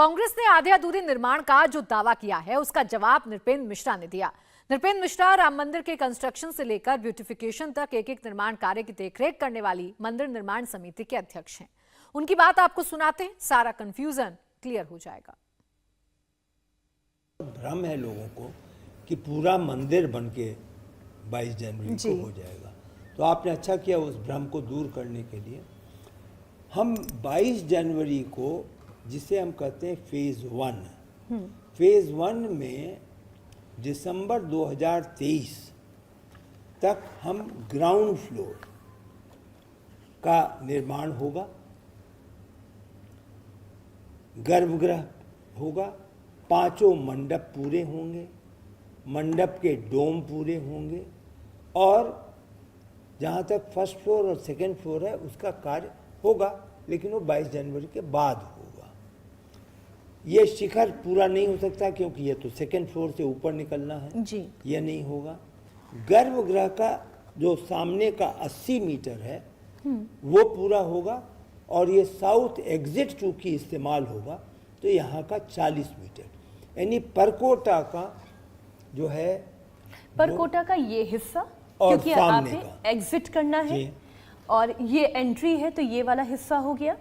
कांग्रेस ने आधे अधूरे निर्माण का जो दावा किया है उसका जवाब नृपेंद्र मिश्रा ने दिया। नृपेंद्र मिश्रा राम मंदिर के कंस्ट्रक्शन से लेकर ब्यूटिफिकेशन तक एक एक निर्माण कार्य की देखरेख करने वाली मंदिर निर्माण समिति के अध्यक्ष हैं। उनकी बात आपको सुनाते हैं, सारा कंफ्यूजन क्लियर हो जाएगा। भ्रम है लोगों को कि पूरा मंदिर बनके 22 जनवरी को हो जाएगा, तो आपने अच्छा किया उस भ्रम को दूर करने के लिए। हम 22 जनवरी को, जिसे हम कहते हैं फेज़ 1 में दिसंबर 2023 तक हम ग्राउंड फ्लोर का निर्माण होगा, गर्भगृह होगा, 5 मंडप पूरे होंगे, मंडप के डोम पूरे होंगे और जहाँ तक फर्स्ट फ्लोर और सेकेंड फ्लोर है उसका कार्य होगा, लेकिन वो 22 जनवरी के बाद होगा। ये शिखर पूरा नहीं हो सकता क्योंकि ये तो सेकेंड फ्लोर से ऊपर निकलना है जी। ये नहीं होगा। गर्भगृह का जो सामने का 80 मीटर है वो पूरा होगा और ये साउथ एग्जिट चूंकि इस्तेमाल होगा तो यहाँ का 40 मीटर, यानी परकोटा का जो है, परकोटा का ये हिस्सा, क्योंकि आपने एग्जिट करना है और ये एंट्री है तो ये वाला हिस्सा हो गया,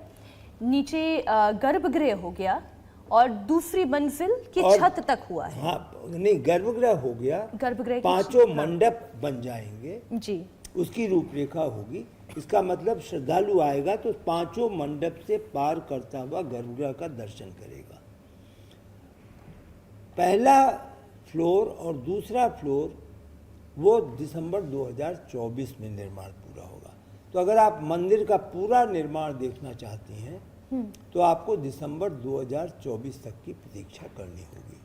नीचे गर्भगृह हो गया और दूसरी मंजिल की छत तक हुआ है। हाँ, नहीं, गर्भगृह हो गया, गर्भगृह 5 मंडप बन जाएंगे जी, उसकी रूपरेखा होगी। इसका मतलब श्रद्धालु आएगा तो 5 मंडप से पार करता हुआ गर्भगृह का दर्शन करेगा। पहला फ्लोर और दूसरा फ्लोर वो दिसंबर 2024 में निर्माण पूरा होगा। तो अगर आप मंदिर का पूरा निर्माण देखना चाहती हैं तो आपको दिसंबर 2024 तक की प्रतीक्षा करनी होगी।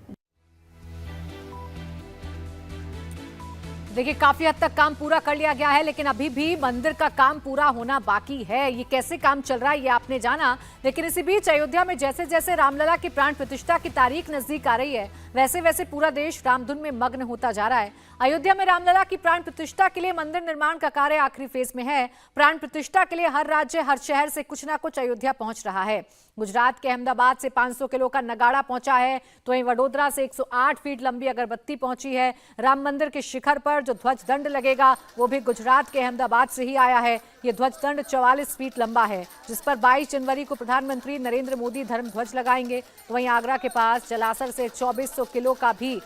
देखिए, काफी हद तक काम पूरा कर लिया गया है, लेकिन अभी भी मंदिर का काम पूरा होना बाकी है। ये कैसे काम चल रहा है ये आपने जाना, लेकिन इसी बीच अयोध्या में जैसे जैसे रामलला की प्राण प्रतिष्ठा की तारीख नजदीक आ रही है वैसे वैसे पूरा देश रामधुन में मग्न होता जा रहा है। अयोध्या में रामलला की प्राण प्रतिष्ठा के लिए मंदिर निर्माण का कार्य आखिरी फेज में है। प्राण प्रतिष्ठा के लिए हर राज्य, हर शहर से कुछ ना कुछ अयोध्या पहुंच रहा है। गुजरात के अहमदाबाद से 500 किलो का नगाड़ा पहुंचा है, तो वहीं वडोदरा से 108 फीट लंबी अगरबत्ती पहुंची है। राम मंदिर के शिखर पर जो ध्वज दंड लगेगा वो भी गुजरात के अहमदाबाद से ही आया है। ये ध्वज दंड 44 फीट लंबा है, जिस पर 22 जनवरी को प्रधानमंत्री नरेंद्र मोदी धर्म ध्वज लगाएंगे। तो वहीं आगरा के पास जलासर से 2400 किलो का भी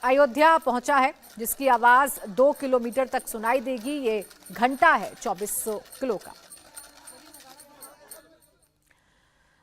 अयोध्या पहुंचा है, जिसकी आवाज 2 किलोमीटर तक सुनाई देगी। ये घंटा है 2400 किलो का।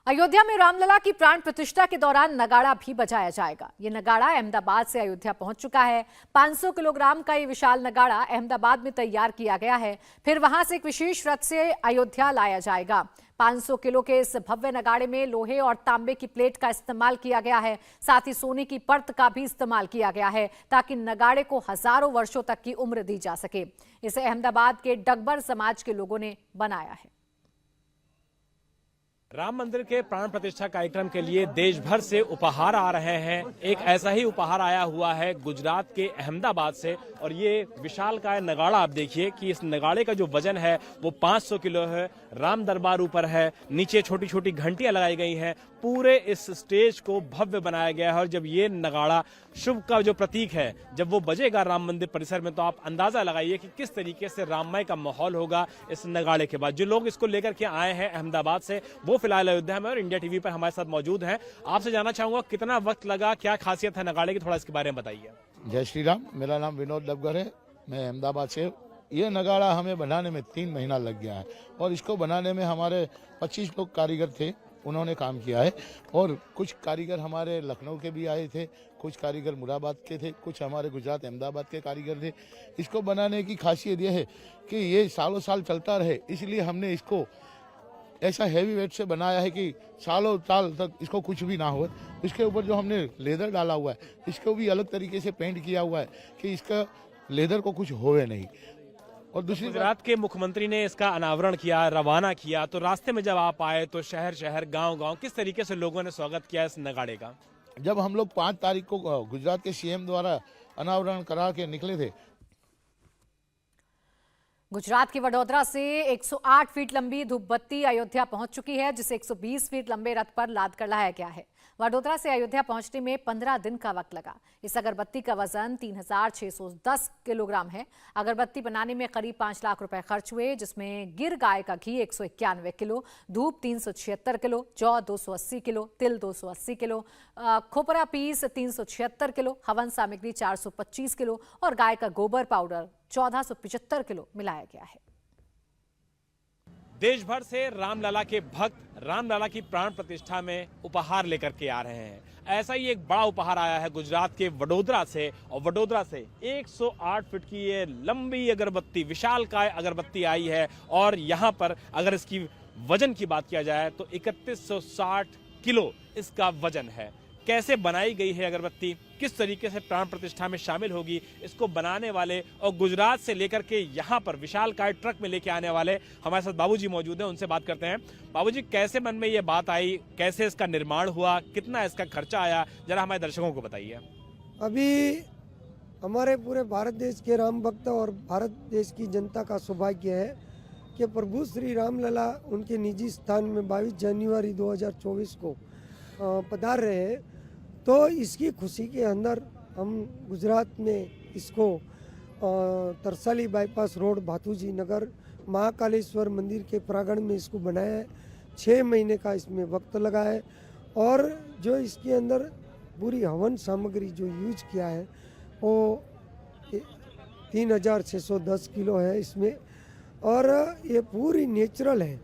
अयोध्या में रामलला की प्राण प्रतिष्ठा के दौरान नगाड़ा भी बजाया जाएगा। ये नगाड़ा अहमदाबाद से अयोध्या पहुंच चुका है। 500 किलोग्राम का ये विशाल नगाड़ा अहमदाबाद में तैयार किया गया है, फिर वहां से एक विशेष रथ से अयोध्या लाया जाएगा। 500 किलो के इस भव्य नगाड़े में लोहे और तांबे की प्लेट का इस्तेमाल किया गया है, साथ ही सोने की परत का भी इस्तेमाल किया गया है ताकि नगाड़े को हजारों वर्षों तक की उम्र दी जा सके। इसे अहमदाबाद के डगबर समाज के लोगों ने बनाया है। राम मंदिर के प्राण प्रतिष्ठा कार्यक्रम के लिए देश भर से उपहार आ रहे हैं। एक ऐसा ही उपहार आया हुआ है गुजरात के अहमदाबाद से, और ये विशालकाय नगाड़ा आप देखिए कि इस नगाड़े का जो वजन है वो 500 किलो है। राम दरबार ऊपर है, नीचे छोटी छोटी घंटियां लगाई गई हैं। पूरे इस स्टेज को भव्य बनाया गया है और जब ये नगाड़ा शुभ का जो प्रतीक है जब वो बजेगा राम मंदिर परिसर में, तो आप अंदाजा लगाइए कि किस तरीके से राममय का माहौल होगा इस नगाड़े के बाद। जो लोग इसको लेकर के आए हैं अहमदाबाद से, वो फिलहाल अयोध्या में और इंडिया टीवी पर हमारे साथ मौजूद हैं। आपसे जानना चाहूंगा कितना वक्त लगा, क्या खासियत है नगाड़े की, थोड़ा इसके बारे में बताइए। जय श्री राम, मेरा नाम विनोद डबगर है, मैं अहमदाबाद से। ये नगाड़ा हमें बनाने में 3 महीना लग गया है और इसको बनाने में हमारे 25 लोग कारीगर थे, उन्होंने काम किया है। और कुछ कारीगर हमारे लखनऊ के भी आए थे, कुछ कारीगर मुरादाबाद के थे, कुछ हमारे गुजरात अहमदाबाद के कारीगर थे। इसको बनाने की खासियत यह है कि ये सालों साल चलता रहे, इसलिए हमने इसको ऐसा हैवी वेट से बनाया है कि सालों साल तक इसको कुछ भी ना हो। इसके ऊपर जो हमने लेदर डाला हुआ है, इसको भी अलग तरीके से पेंट किया हुआ है कि इसका लेदर को कुछ होवे नहीं। और दूसरी गुजरात के मुख्यमंत्री ने इसका अनावरण किया, रवाना किया, तो रास्ते में जब आप आए तो शहर शहर, गांव गांव किस तरीके से लोगों ने स्वागत किया इस नगाड़े का? जब हम लोग 5 तारीख को गुजरात के सीएम द्वारा अनावरण करा के निकले थे, गुजरात की वडोदरा से 108 फीट लंबी धूप बत्ती अयोध्या पहुंच चुकी है, जिसे 120 फीट लंबे रथ पर लाद कर लाया गया है। वडोदरा से अयोध्या पहुंचने में 15 दिन का वक्त लगा। इस अगरबत्ती का वजन 3610 किलोग्राम है। अगरबत्ती बनाने में करीब 5 लाख रुपए खर्च हुए, जिसमें गिर गाय का घी 191 किलो, धूप 376 किलो, जौ 280 किलो, तिल 280 किलो, खोपरा पीस 376 किलो, हवन सामग्री 425 किलो और गाय का गोबर पाउडर 1475 किलो मिलाया गया है। देश भर से रामलला के भक्त रामलला की प्राण प्रतिष्ठा में उपहार लेकर के आ रहे हैं। ऐसा ही एक बड़ा उपहार आया है गुजरात के वडोदरा से, और वडोदरा से 108 फीट की ये लंबी अगरबत्ती, विशालकाय अगरबत्ती आई है। और यहाँ पर अगर इसकी वजन की बात किया जाए तो 3160 किलो इसका वजन है। कैसे बनाई गई है अगरबत्ती, किस तरीके से प्राण प्रतिष्ठा में शामिल होगी, इसको बनाने वाले और गुजरात से लेकर के यहाँ पर विशालकाय ट्रक में लेके आने वाले हमारे साथ बाबूजी मौजूद हैं, उनसे बात करते हैं। बाबूजी, कैसे मन में ये बात आई, कैसे इसका निर्माण हुआ, कितना इसका खर्चा आया, जरा हमारे दर्शकों को बताइए। अभी हमारे पूरे भारत देश के राम भक्त और भारत देश की जनता का सौभाग्य है कि प्रभु श्री रामलला उनके निजी स्थान में 22 जनवरी 2024 को पधार रहे हैं। तो इसकी खुशी के अंदर हम गुजरात में इसको तरसाली बाईपास रोड, भातुजी नगर, महाकालेश्वर मंदिर के प्रांगण में इसको बनाया है। 6 महीने का इसमें वक्त लगा है और जो इसके अंदर पूरी हवन सामग्री जो यूज किया है वो 3610 किलो है इसमें, और ये पूरी नेचुरल है।